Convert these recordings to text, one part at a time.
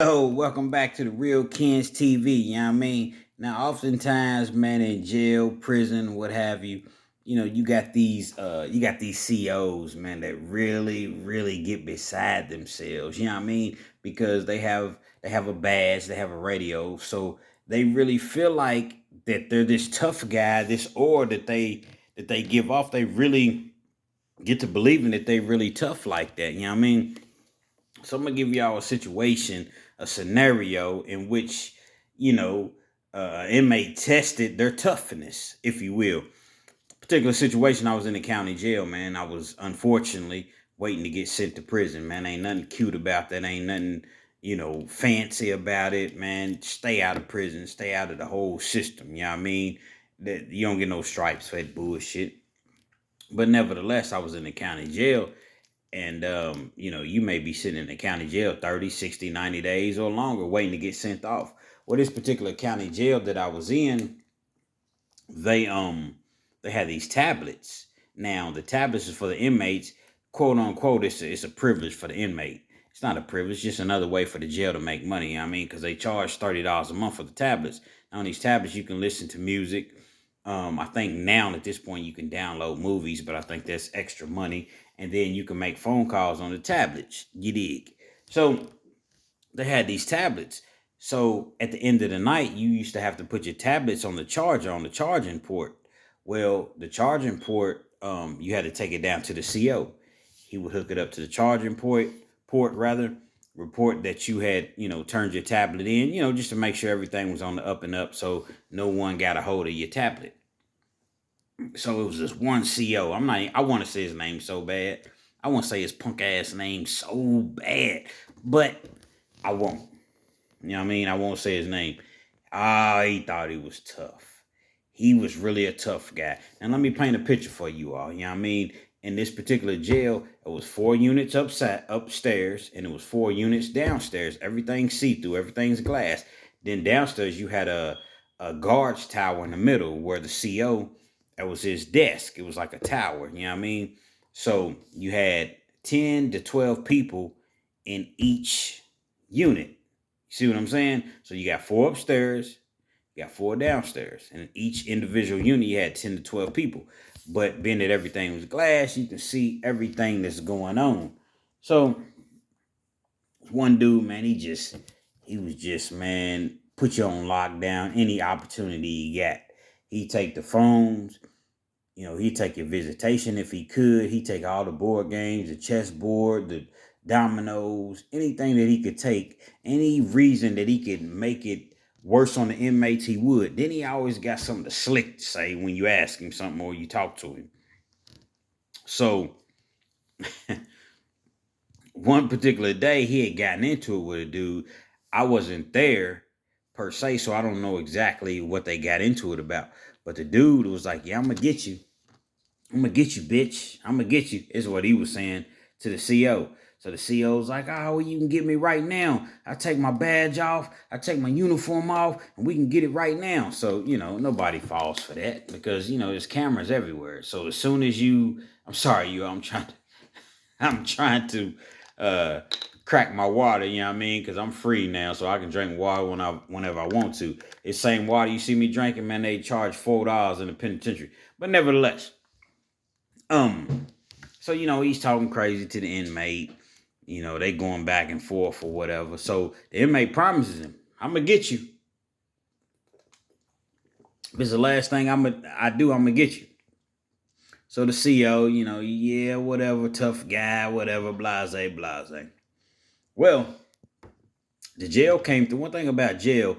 Oh, welcome back to the Real Kens TV. You know what I mean? Now, oftentimes, man, in jail, prison, what have you, you got these COs, man, that really get beside themselves. You know what I mean? Because they have a badge, they have a radio, so they really feel like that they're this tough guy, this aura that they give off. They really get to believing that they really tough like that. You know what I mean? So I'm gonna give y'all a situation, a scenario in which you know inmate tested their toughness, if you will. Particular situation, I was in the county jail, man. I was unfortunately waiting to get sent to prison, man. Ain't nothing cute about that. Ain't nothing fancy about it, man. Stay out of prison. Stay out of the whole system. You know what I mean? That you don't get no stripes for that bullshit. But nevertheless, I was in the county jail and you may be sitting in the county jail 30, 60, 90 days or longer waiting to get sent off. Well, this particular county jail that I was in, they had these tablets. Now the tablets is for the inmates, quote unquote. It's a privilege for the inmate. It's not a privilege, just another way for the jail to make money. You know what I mean, because they charge $30 a month for the tablets. Now on these tablets you can listen to music. I think now at this point you can download movies, but I think that's extra money. And then you can make phone calls on the tablets. You dig? So they had these tablets. So at the end of the night, you used to have to put your tablets on the charger, on the charging port. Well, the charging port, you had to take it down to the CO. He would hook it up to the charging port rather, report that you had, turned your tablet in, just to make sure everything was on the up and up so no one got a hold of your tablet. So it was this one CO. I want to say his name so bad. I want to say his punk ass name so bad, but I won't. You know what I mean? I won't say his name. Ah, he thought he was tough. He was really a tough guy. And let me paint a picture for you all. You know what I mean? In this particular jail, it was 4 units upstairs, and it was 4 units downstairs. Everything's see-through, everything's glass. Then downstairs, you had a guard's tower in the middle where the CO, that was his desk. It was like a tower. You know what I mean? So you had 10 to 12 people in each unit. You see what I'm saying? So you got 4 upstairs, you got 4 downstairs, and in each individual unit you had 10 to 12 people. But being that everything was glass, you can see everything that's going on. So one dude, man, he was just, man, put you on lockdown any opportunity he got. He take the phones, he'd take your visitation if he could. He'd take all the board games, the chessboard, the dominoes, anything that he could take, any reason that he could make it worse on the inmates, he would. Then he always got something to slick to say when you ask him something or you talk to him. So one particular day he had gotten into it with a dude. I wasn't there per se, so I don't know exactly what they got into it about. But the dude was like, "Yeah, I'm gonna get you. I'm gonna get you, bitch. I'm gonna get you," is what he was saying to the CO. So the CO was like, "Oh, well, you can get me right now. I take my badge off, I take my uniform off, and we can get it right now." So, nobody falls for that because, there's cameras everywhere. So as soon as I'm sorry, I'm trying to uh crack my water, you know what I mean? Because I'm free now, so I can drink water whenever I want to. It's same water you see me drinking, man, they charge $4 in the penitentiary. But nevertheless, um, so he's talking crazy to the inmate. They going back and forth or whatever. So the inmate promises him, "I'm gonna get you. If it's the last thing I do, I'm gonna get you." So the CO, yeah, whatever, tough guy, whatever, blase, blase. Well, the jail came through. One thing about jail,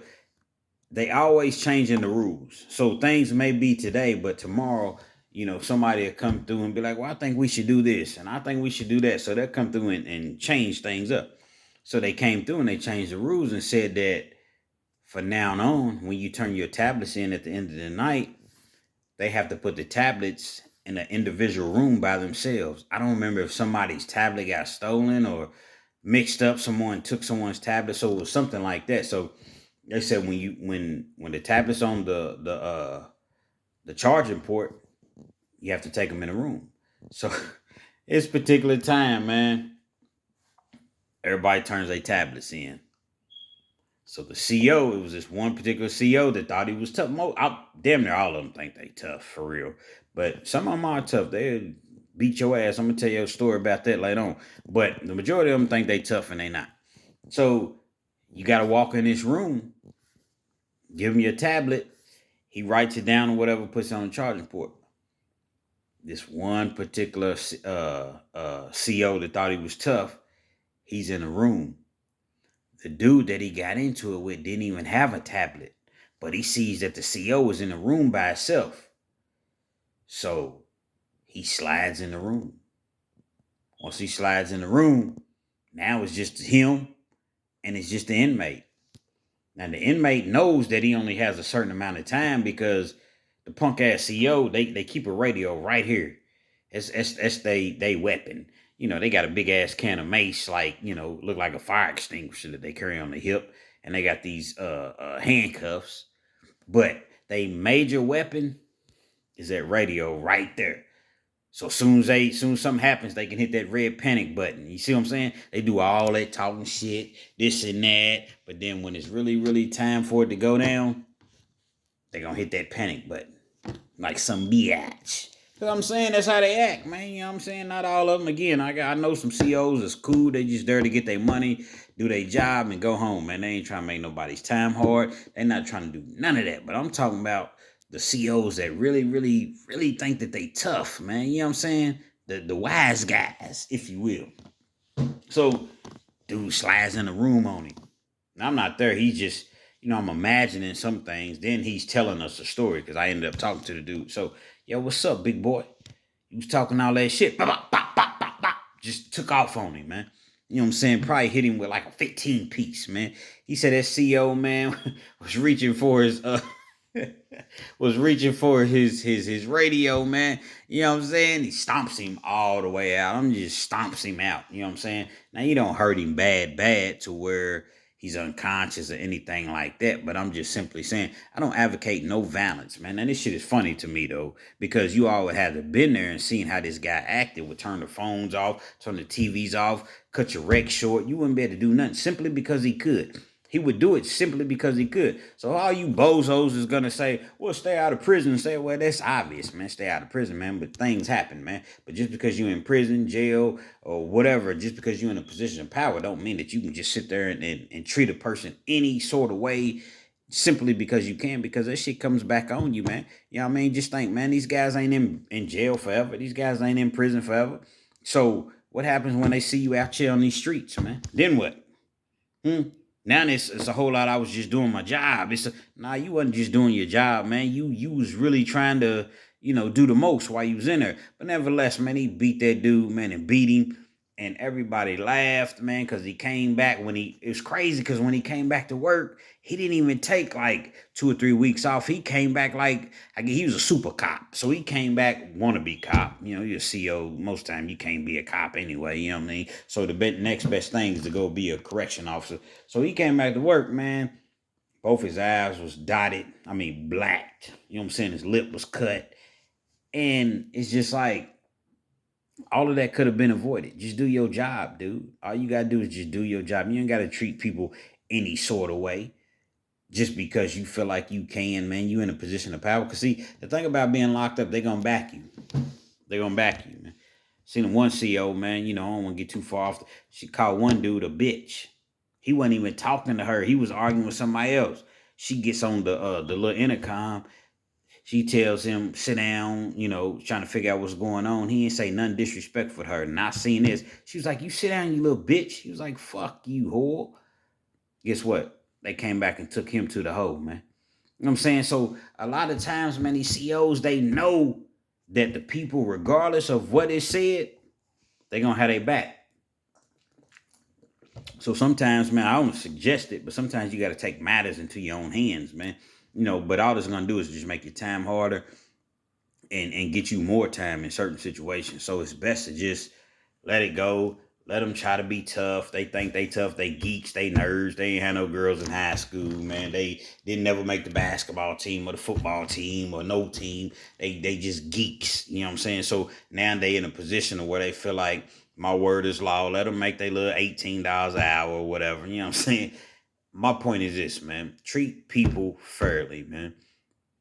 they always changing the rules. So things may be today, but tomorrow, somebody will come through and be like, "Well, I think we should do this, and I think we should do that." So they'll come through and change things up. So they came through and they changed the rules and said that for now on, when you turn your tablets in at the end of the night, they have to put the tablets in an individual room by themselves. I don't remember if somebody's tablet got stolen or mixed up. Someone took someone's tablet, so it was something like that. So they said when the tablet's on the charging port, you have to take them in a room. So it's particular time, man. Everybody turns their tablets in. So the CO, it was this one particular CO that thought he was tough. Damn near all of them think they tough for real, but some of them are tough. They beat your ass. I'm gonna tell you a story about that later on. But the majority of them think they tough and they not. So you got to walk in this room, give him your tablet. He writes it down or whatever, puts it on the charging port. This one particular CO that thought he was tough, he's in a room. The dude that he got into it with didn't even have a tablet, but he sees that the CO is in the room by himself. So he slides in the room. Once he slides in the room, now it's just him and it's just the inmate. Now the inmate knows that he only has a certain amount of time because the punk ass CO, they keep a radio right here. That's they weapon. They got a big ass can of mace, like, look like a fire extinguisher that they carry on the hip, and they got these handcuffs. But they major weapon is that radio right there. So soon as something happens, they can hit that red panic button. You see what I'm saying? They do all that talking shit, this and that. But then when it's really, really time for it to go down, they're gonna hit that panic button. Like some biatch. You know what I'm saying? That's how they act, man. You know what I'm saying? Not all of them. Again, I know some COs that's cool. They just there to get their money, do their job, and go home, man. They ain't trying to make nobody's time hard. They're not trying to do none of that. But I'm talking about the COs that really, really, really think that they tough, man. You know what I'm saying? The wise guys, if you will. So, dude slides in the room on him. Now, I'm not there. He's just, I'm imagining some things. Then he's telling us a story because I ended up talking to the dude. So, yo, what's up, big boy? He was talking all that shit. Bop, bop, bop, bop, bop. Just took off on him, man. You know what I'm saying? Probably hit him with like a 15 piece, man. He said that CO, man, was reaching for his his radio, man. You know what I'm saying? He stomps him all the way out. I'm just stomps him out. You know what I'm saying? Now you don't hurt him bad to where he's unconscious or anything like that. But I'm just simply saying I don't advocate no violence, man. And this shit is funny to me though, because you all would have to been there and seen how this guy acted. Would turn the phones off, turn the TVs off, cut your wreck short. You wouldn't be able to do nothing simply because he could. He would do it simply because he could. So all you bozos is going to say, well, stay out of prison. Say, well, that's obvious, man. Stay out of prison, man. But things happen, man. But just because you're in prison, jail, or whatever, just because you're in a position of power, don't mean that you can just sit there and treat a person any sort of way simply because you can, because that shit comes back on you, man. You know what I mean? Just think, man, these guys ain't in jail forever. These guys ain't in prison forever. So what happens when they see you out here on these streets, man? Then what? Now it's a whole lot. I was just doing my job. You wasn't just doing your job, man. You was really trying to, do the most while you was in there. But nevertheless, man, he beat that dude, man, and beat him. And everybody laughed, man, because he came back it was crazy because when he came back to work, he didn't even take like 2 or 3 weeks off. He came back he was a super cop. So he came back wannabe cop. You're a CO. Most time you can't be a cop anyway, you know what I mean? So the next best thing is to go be a correction officer. So he came back to work, man. Both his eyes was blacked. You know what I'm saying? His lip was cut. And it's just like, all of that could have been avoided. Just do your job, dude. All you got to do is just do your job. You ain't got to treat people any sort of way just because you feel like you can, man. You in a position of power. Because, see, the thing about being locked up, they're going to back you. They're going to back you, man. Seen one CO, man, I don't want to get too far off. She called one dude a bitch. He wasn't even talking to her. He was arguing with somebody else. She gets on the little intercom. She tells him, sit down, trying to figure out what's going on. He didn't say nothing disrespectful to her. Not seeing this. She was like, you sit down, you little bitch. He was like, fuck you, whore. Guess what? They came back and took him to the hole, man. You know what I'm saying? So a lot of times, man, these COs, they know that the people, regardless of what is said, they're going to have their back. So sometimes, man, I don't suggest it, but sometimes you got to take matters into your own hands, man. But all it's going to do is just make your time harder and get you more time in certain situations. So it's best to just let it go. Let them try to be tough. They think they tough. They geeks. They nerds. They ain't had no girls in high school, man. They didn't never make the basketball team or the football team or no team. They just geeks. You know what I'm saying? So now they in a position where they feel like my word is law. Let them make their little $18 an hour or whatever. You know what I'm saying? my point is this, man. Treat people fairly, man.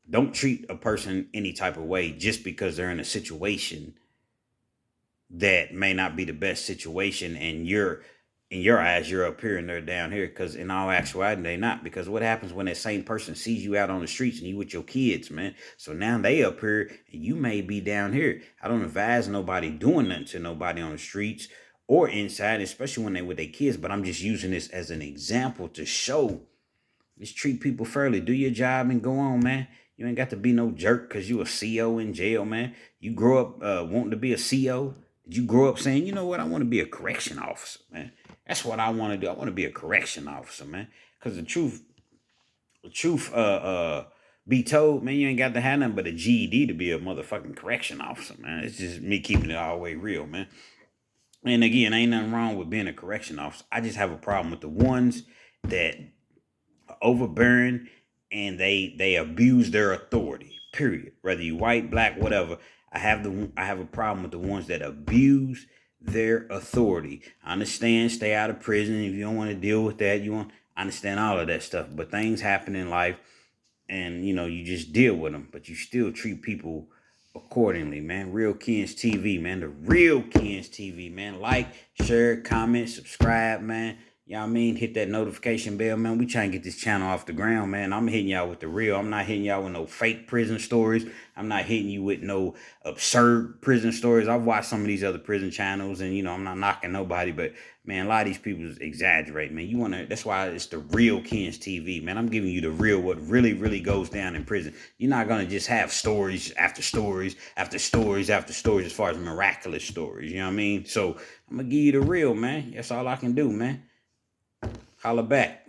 Don't treat a person any type of way just because they're in a situation that may not be the best situation, and you're in your eyes you're up here and they're down here, because in all actuality they're not. Because what happens when that same person sees you out on the streets and you with your kids, man? So now they up here and you may be down here. I don't advise nobody doing nothing to nobody on the streets or inside, especially when they with their kids, but I'm just using this as an example to show, just treat people fairly. Do your job and go on, man. You ain't got to be no jerk because you a CO in jail, man. You grow up wanting to be a CO. Did you grow up saying, you know what, I want to be a correction officer, man? That's what I want to do. I want to be a correction officer, man. Because the truth, be told, man, you ain't got to have nothing but a GED to be a motherfucking correction officer, man. It's just me keeping it all the way real, man. And again, ain't nothing wrong with being a correction officer. I just have a problem with the ones that overbearing, and they abuse their authority. Period. Whether you white, black, whatever. I have a problem with the ones that abuse their authority. I understand, stay out of prison if you don't want to deal with that. I understand all of that stuff. But things happen in life, and you just deal with them. But you still treat people accordingly, man. Real Kens TV, man. The Real Kens TV, man. Like, share, comment, subscribe, man. You know what I mean? Hit that notification bell, man. We trying to get this channel off the ground, man. I'm hitting y'all with the real. I'm not hitting y'all with no fake prison stories. I'm not hitting you with no absurd prison stories. I've watched some of these other prison channels, and I'm not knocking nobody, but man, a lot of these people exaggerate, man. That's why it's the Real Kens TV, man. I'm giving you the real, what really, really goes down in prison. You're not gonna just have stories after stories after stories after stories as far as miraculous stories. You know what I mean? So I'm gonna give you the real, man. That's all I can do, man. Holla back.